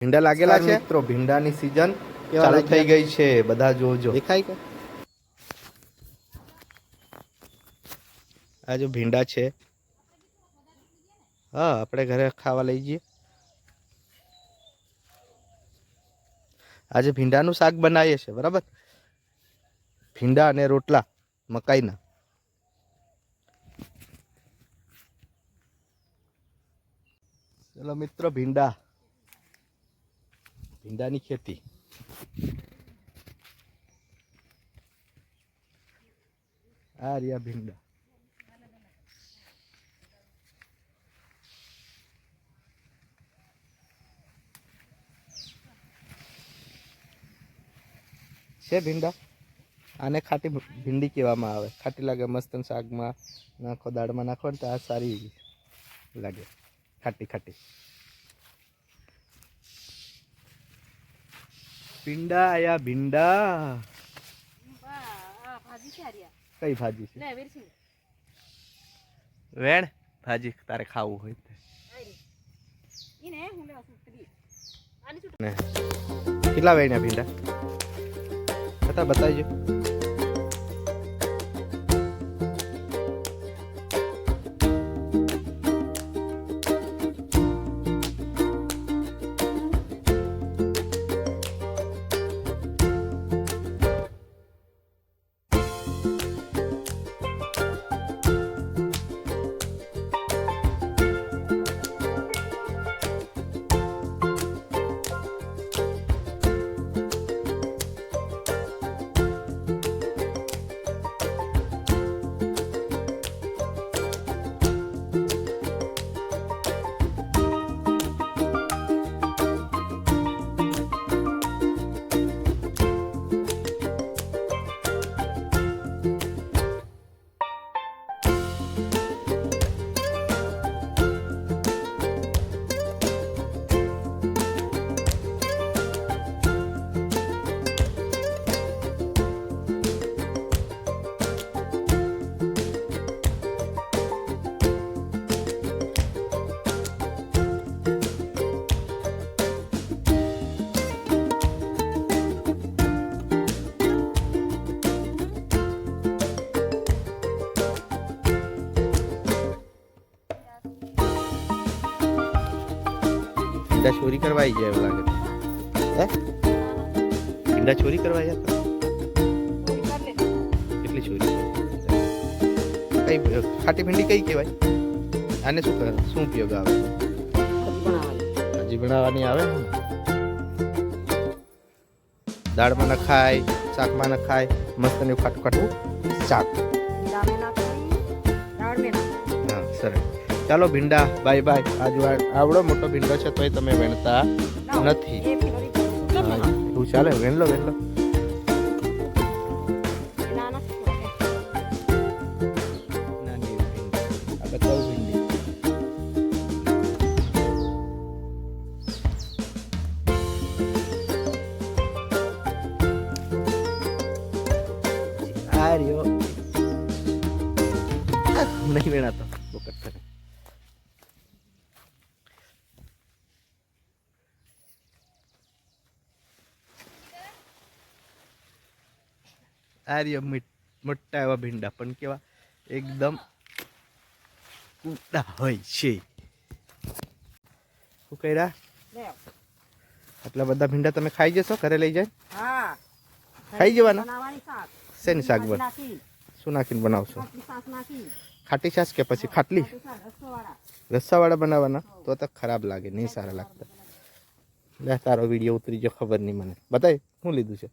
ભીંડા લાગેલા છે મિત્રો, ભીંડાની સીઝન ચાલુ થઈ ગઈ છે, બધા જોજો. દેખાય કે આ જો ભીંડા છે, હા આપણે ઘરે ખાવા લઈ જઈએ. આજે ભીંડાનું શાક બનાવીએ છીએ, બરાબર. ભીંડા અને રોટલા મકાઈના. ચલો મિત્રો, ભીંડાની ખેતી. આ રહ્યા ભીંડા. છે ભીંડા. આને ખાટી ભીંડી કહેવામાં આવે. ખાટી લાગે, મસ્ત શાકમાં નાખો, દાળમાં નાખો ને તો આ સારી લાગે, ખાટી ખાટી. ભીંડા આયા, ભીંડા. કઈ ભાજી છે? વેણ ભાજી તારે ખાવું હોય કેટલા વેણ્યા ભીંડા બતાવજો. ભીંડા ચોરી કરવા આવી જાય એવું લાગે. હે ભીંડા ચોરી કરવા આવ્યા કેટલી ચોરી? કઈ ખાટી ભીંડી કઈ કહેવાય? આને શું ઉપયોગ આવે? ભાજી બનાવવાની આવે. દાળમાં નખાય, શાકમાં નખાય, મસ્ત ને ખાટું ખાટું શાક. હા સરસ. ચાલો ભીંડા બાય બાય. આવડો મોટો ભીંડો છે તોય તમે વેણતા નથી. એવું ચાલે, વેણલો. નહીં વેણાતો મોટા એવા ભીંડા, પણ કેવા એકદમ કુટા હોય છે. શું કર્યા? આટલા બધા ભીંડા તમે ખાઈ જશો ઘરે લઈ જાય? ખાઈ જવાના. શેની શાક બન શું નાખીને બનાવશો? ખાટી છાશ કે પછી ખાટલી? રસ્સાવાળા બનાવવાના. તો ખરાબ લાગે, નહીં સારા લાગતા. લે તારો વિડીયો ઉતરી ગયો, ખબર નહીં મને. બતાય શું લીધું છે?